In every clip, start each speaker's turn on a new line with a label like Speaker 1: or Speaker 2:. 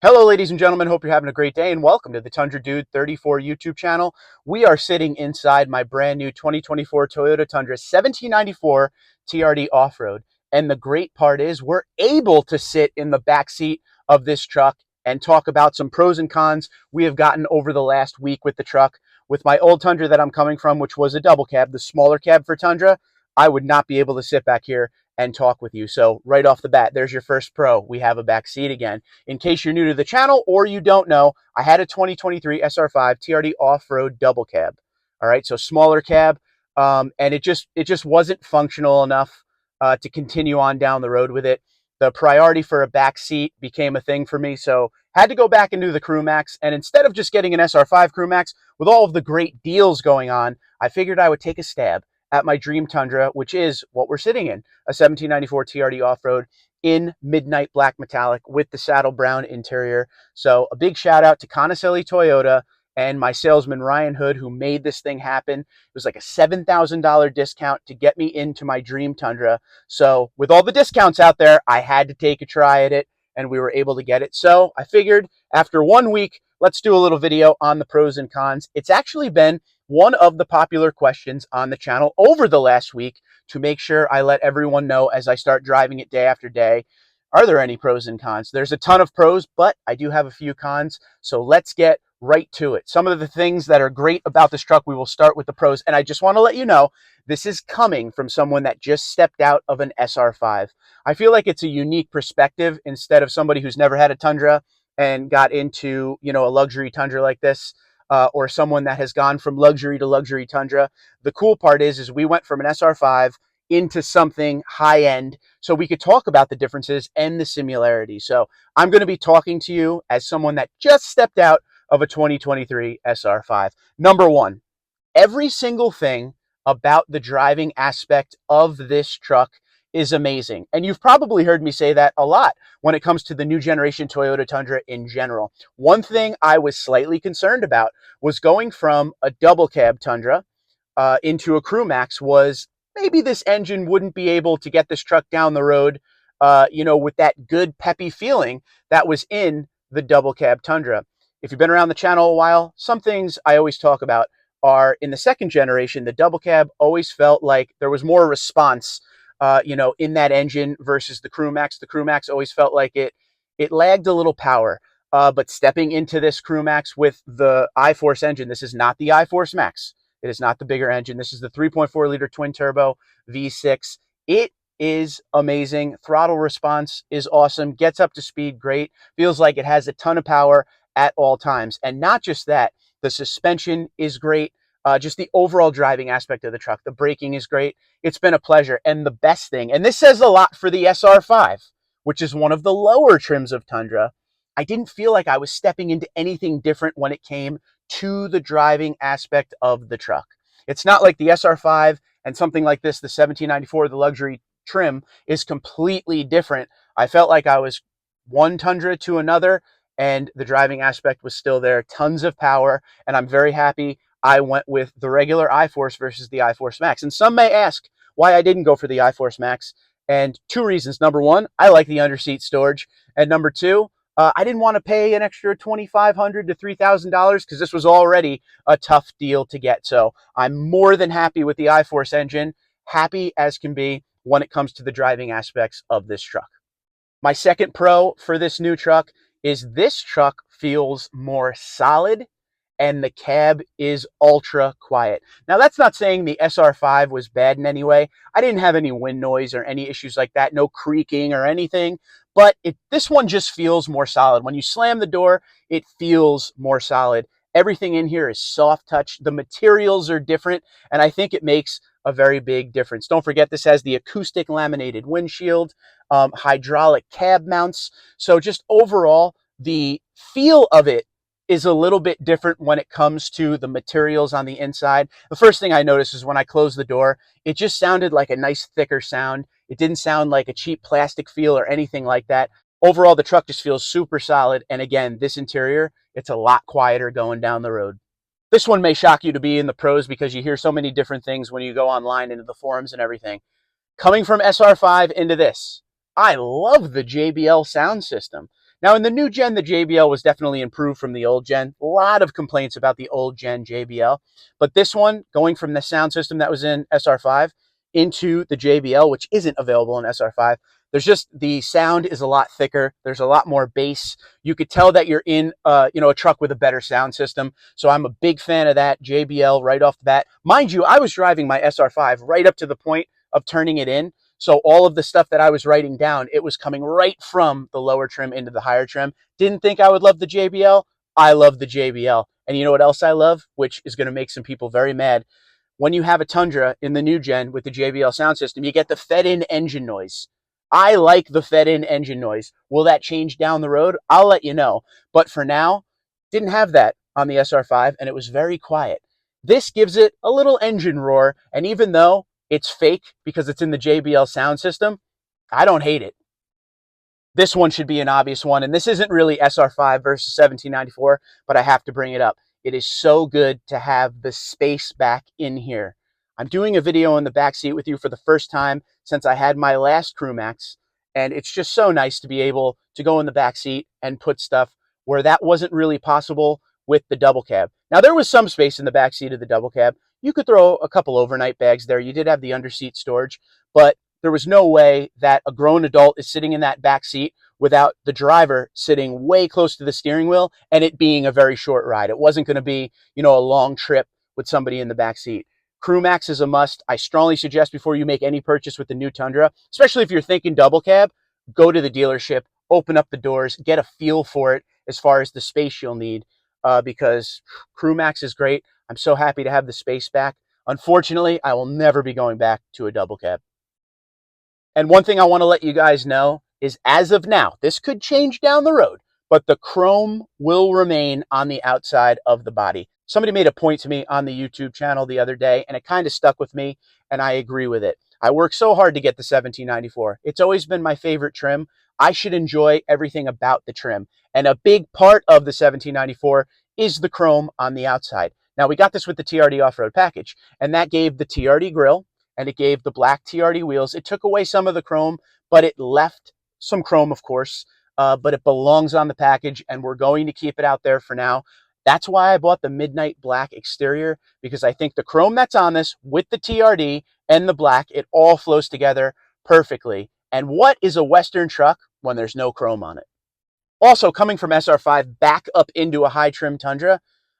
Speaker 1: Hello, ladies and gentlemen. Hope you're having a great day and welcome to the Tundra Dude 34 YouTube channel. We are sitting inside my brand new 2024 Toyota Tundra 1794 TRD Off Road. And the great part is we're able to sit in the back seat of this truck and talk about some pros and cons we have gotten over the last week with the truck. With my old Tundra that I'm coming from, which was a double cab, the smaller cab for Tundra, I would not be able to sit back here and talk with you. So right off the bat, there's your first pro. We have a back seat again. In case you're new to the channel or you don't know, I had a 2023 SR5 TRD off-road double cab. All right, so smaller cab, and it just wasn't functional enough to continue on down the road with it. The priority for a back seat became a thing for me, so had to go back and do the Crew Max. And instead of just getting an SR5 Crew Max with all of the great deals going on, I figured I would take a stab at my dream Tundra, which is what we're sitting in, a 1794 TRD off-road in midnight black metallic with the saddle brown interior. So a big shout out to Conacelli Toyota and my salesman Ryan Hood, who made this thing happen. It was like a $7,000 discount to get me into my dream Tundra. So with all the discounts out there, I had to take a try at it and we were able to get it. So I figured after 1 week, let's do a little video on the pros and cons. It's actually been one of the popular questions on the channel over the last week to make sure I let everyone know as I start driving it day after day. Are there any pros and cons? There's a ton of pros, but I do have a few cons. So let's get right to it. Some of the things that are great about this truck, we will start with the pros. And I just want to let you know, this is coming from someone that just stepped out of an SR5. I feel like it's a unique perspective instead of somebody who's never had a Tundra and got into, a luxury Tundra like this. Or someone that has gone from luxury to luxury Tundra. The cool part is we went from an SR5 into something high end so we could talk about the differences and the similarities. So I'm going to be talking to you as someone that just stepped out of a 2023 SR5. Number one, every single thing about the driving aspect of this truck is amazing. And you've probably heard me say that a lot when it comes to the new generation Toyota Tundra in general. One thing I was slightly concerned about was going from a double cab Tundra into a Crew Max was maybe this engine wouldn't be able to get this truck down the road, with that good peppy feeling that was in the double cab Tundra. If you've been around the channel a while, some things I always talk about are in the second generation, the double cab always felt like there was more response, in that engine versus the Crew Max. The Crew Max always felt like it lagged a little power. But stepping into this Crew Max with the iForce engine, this is not the iForce Max. It is not the bigger engine. This is the 3.4 liter twin turbo V6. It is amazing. Throttle response is awesome. Gets up to speed great. Feels like it has a ton of power at all times. And not just that, the suspension is great. Just the overall driving aspect of the truck. The braking is great. It's been a pleasure. And the best thing, and this says a lot for the SR5, which is one of the lower trims of Tundra, I didn't feel like I was stepping into anything different when it came to the driving aspect of the truck. It's not like the SR5 and something like this, the 1794, the luxury trim, is completely different. I felt like I was one Tundra to another, and the driving aspect was still there. Tons of power, and I'm very happy I went with the regular iForce versus the iForce Max. And some may ask why I didn't go for the iForce Max, and two reasons. Number one, I like the underseat storage, and number two, I didn't want to pay an extra $2,500 to $3,000 because this was already a tough deal to get. So I'm more than happy with the iForce engine, happy as can be when it comes to the driving aspects of this truck. My second pro for this new truck is this truck feels more solid and the cab is ultra quiet. Now, that's not saying the SR5 was bad in any way. I didn't have any wind noise or any issues like that, no creaking or anything, but this one just feels more solid. When you slam the door, it feels more solid. Everything in here is soft touch. The materials are different, and I think it makes a very big difference. Don't forget, this has the acoustic laminated windshield, hydraulic cab mounts. So just overall, the feel of it is a little bit different when it comes to the materials on the inside. The first thing I noticed is when I closed the door, it just sounded like a nice thicker sound. It didn't sound like a cheap plastic feel or anything like that. Overall, the truck just feels super solid. And again, this interior, it's a lot quieter going down the road. This one may shock you to be in the pros because you hear so many different things when you go online into the forums and everything. Coming from SR5 into this, I love the JBL sound system. Now, in the new gen, the JBL was definitely improved from the old gen. A lot of complaints about the old gen JBL. But this one, going from the sound system that was in SR5 into the JBL, which isn't available in SR5, there's just the sound is a lot thicker. There's a lot more bass. You could tell that you're in a truck with a better sound system. So I'm a big fan of that JBL right off the bat. Mind you, I was driving my SR5 right up to the point of turning it in. So all of the stuff that I was writing down, it was coming right from the lower trim into the higher trim. Didn't think I would love the JBL. I love the JBL. And you know what else I love, which is going to make some people very mad? When you have a Tundra in the new gen with the JBL sound system, you get the fed-in engine noise. I like the fed-in engine noise. Will that change down the road? I'll let you know. But for now, didn't have that on the SR5, and it was very quiet. This gives it a little engine roar, and even though it's fake because it's in the JBL sound system, I don't hate it. This one should be an obvious one, and this isn't really SR5 versus 1794, but I have to bring it up. It is so good to have the space back in here. I'm doing a video in the back seat with you for the first time since I had my last Crew Max, and it's just so nice to be able to go in the back seat and put stuff where that wasn't really possible with the double cab. Now, there was some space in the back seat of the double cab. You could throw a couple overnight bags there. You did have the underseat storage, but there was no way that a grown adult is sitting in that back seat without the driver sitting way close to the steering wheel and it being a very short ride. It wasn't going to be, a long trip with somebody in the back seat. Crew Max is a must. I strongly suggest before you make any purchase with the new Tundra, especially if you're thinking double cab, go to the dealership, open up the doors, get a feel for it as far as the space you'll need, because Crew Max is great. I'm so happy to have the space back. Unfortunately, I will never be going back to a double cab. And one thing I want to let you guys know is as of now, this could change down the road, but the chrome will remain on the outside of the body. Somebody made a point to me on the YouTube channel the other day, and it kind of stuck with me, and I agree with it. I worked so hard to get the 1794. It's always been my favorite trim. I should enjoy everything about the trim. And a big part of the 1794 is the chrome on the outside. Now, we got this with the TRD Off Road package, and that gave the TRD grille, and it gave the black TRD wheels. It took away some of the chrome, but it left some chrome, of course, but it belongs on the package, and we're going to keep it out there for now. That's why I bought the midnight black exterior, because I think the chrome that's on this with the TRD and the black, it all flows together perfectly. And what is a Western truck when there's no chrome on it? Also, coming from SR5 back up into a high trim Tundra,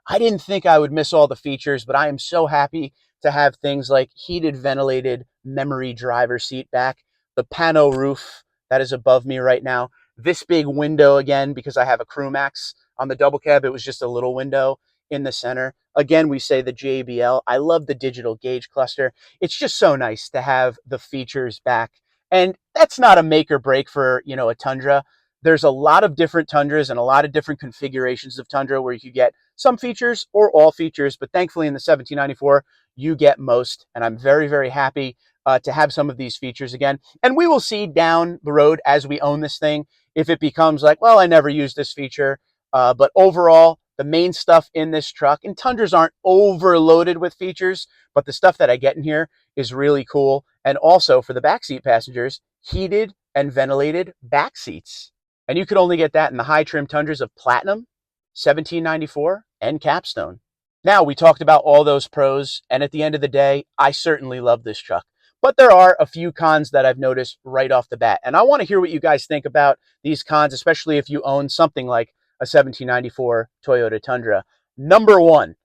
Speaker 1: I didn't think I would miss all the features, but I am so happy to have things like heated ventilated memory driver seat back, the pano roof that is above me right now, this big window again, because I have a Crew Max on the double cab. It was just a little window in the center. Again, we say the JBL. I love the digital gauge cluster. It's just so nice to have the features back. And that's not a make or break for, a Tundra. There's a lot of different Tundras and a lot of different configurations of Tundra where you could get some features or all features, but thankfully in the 1794, you get most. And I'm very, very happy to have some of these features again. And we will see down the road as we own this thing if it becomes like, well, I never used this feature. But overall, the main stuff in this truck, and Tundras aren't overloaded with features, but the stuff that I get in here is really cool. And also for the backseat passengers, heated and ventilated back seats. And you could only get that in the high trim Tundras of Platinum, 1794, and Capstone. Now, we talked about all those pros, and at the end of the day, I certainly love this truck. But there are a few cons that I've noticed right off the bat. And I want to hear what you guys think about these cons, especially if you own something like a 1794 Toyota Tundra. Number one,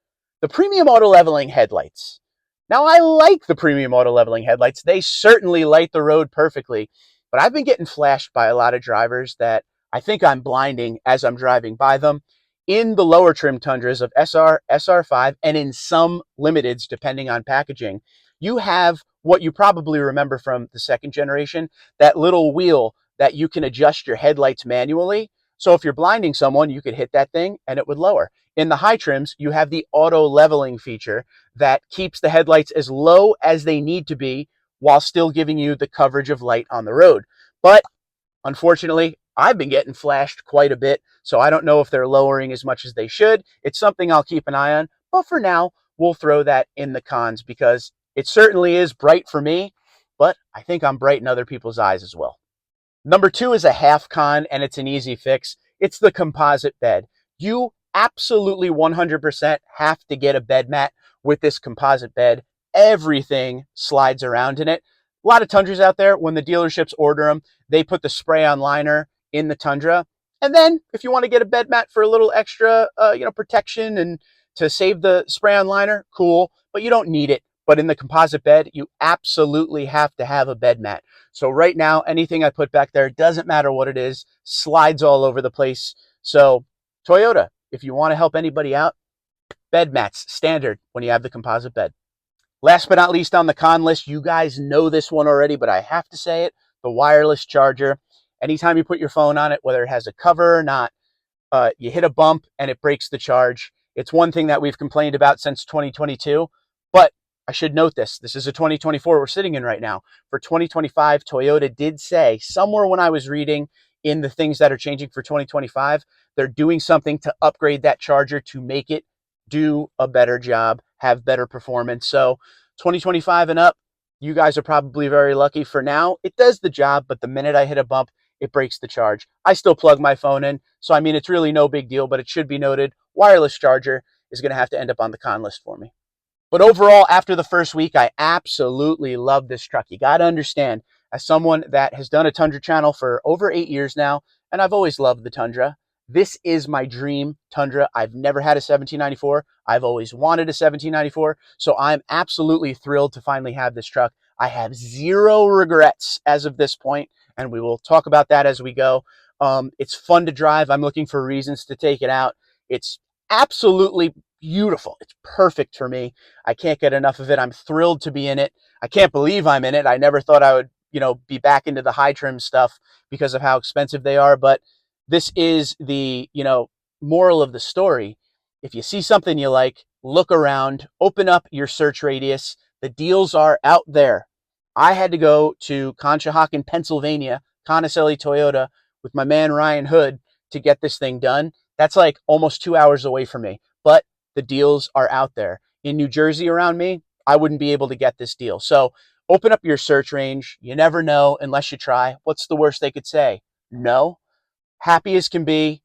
Speaker 1: the premium auto leveling headlights. Now, I like the premium auto leveling headlights. They certainly light the road perfectly. But I've been getting flashed by a lot of drivers that I think I'm blinding as I'm driving by them. In the lower trim Tundras of SR, SR5, and in some limiteds, depending on packaging, you have what you probably remember from the second generation, that little wheel that you can adjust your headlights manually. So if you're blinding someone, you could hit that thing and it would lower. In the high trims, you have the auto leveling feature that keeps the headlights as low as they need to be while still giving you the coverage of light on the road. But unfortunately, I've been getting flashed quite a bit, so I don't know if they're lowering as much as they should. It's something I'll keep an eye on, but for now, we'll throw that in the cons because it certainly is bright for me, but I think I'm bright in other people's eyes as well. Number two is a half con, and it's an easy fix. It's the composite bed. You absolutely 100% have to get a bed mat with this composite bed. Everything slides around in it. A lot of Tundras out there, when the dealerships order them, they put the spray-on liner in the Tundra. And then if you want to get a bed mat for a little extra, protection and to save the spray-on liner, cool, but you don't need it. But in the composite bed, you absolutely have to have a bed mat. So right now, anything I put back there, doesn't matter what it is, slides all over the place. So Toyota, if you want to help anybody out, bed mats, standard when you have the composite bed. Last but not least on the con list, you guys know this one already, but I have to say it, the wireless charger. Anytime you put your phone on it, whether it has a cover or not, you hit a bump and it breaks the charge. It's one thing that we've complained about since 2022, but I should note this. This is a 2024 we're sitting in right now. For 2025, Toyota did say somewhere when I was reading in the things that are changing for 2025, they're doing something to upgrade that charger to make it do a better job, have better performance. So 2025 and up, you guys are probably very lucky. For now, it does the job, but the minute I hit a bump, it breaks the charge. I still plug my phone in, so I mean, it's really no big deal, but it should be noted, wireless charger is going to have to end up on the con list for me. But overall, after the first week, I absolutely love this truck. You got to understand, as someone that has done a Tundra channel for over 8 years now, and I've always loved the Tundra, this is my dream Tundra. I've never had a 1794. I've always wanted a 1794. So I'm absolutely thrilled to finally have this truck. I have zero regrets as of this point, and we will talk about that as we go. It's fun to drive. I'm looking for reasons to take it out. It's absolutely beautiful. It's perfect for me. I can't get enough of it. I'm thrilled to be in it. I can't believe I'm in it. I never thought I would, be back into the high trim stuff because of how expensive they are. But this is the, moral of the story. If you see something you like, look around, open up your search radius. The deals are out there. I had to go to Conshohocken, Pennsylvania, Conocelli Toyota with my man Ryan Hood to get this thing done. That's like almost 2 hours away from me, but the deals are out there. In New Jersey around me, I wouldn't be able to get this deal. So open up your search range. You never know unless you try. What's the worst they could say? No. Happy as can be.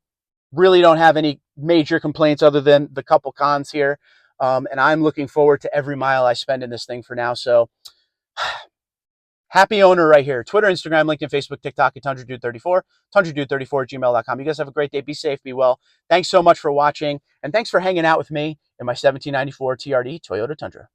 Speaker 1: Really don't have any major complaints other than the couple cons here. And I'm looking forward to every mile I spend in this thing for now. So happy owner right here. Twitter, Instagram, LinkedIn, Facebook, TikTok at TundraDude34, TundraDude34 at gmail.com. You guys have a great day. Be safe, be well. Thanks so much for watching, and thanks for hanging out with me in my 1794 TRD Toyota Tundra.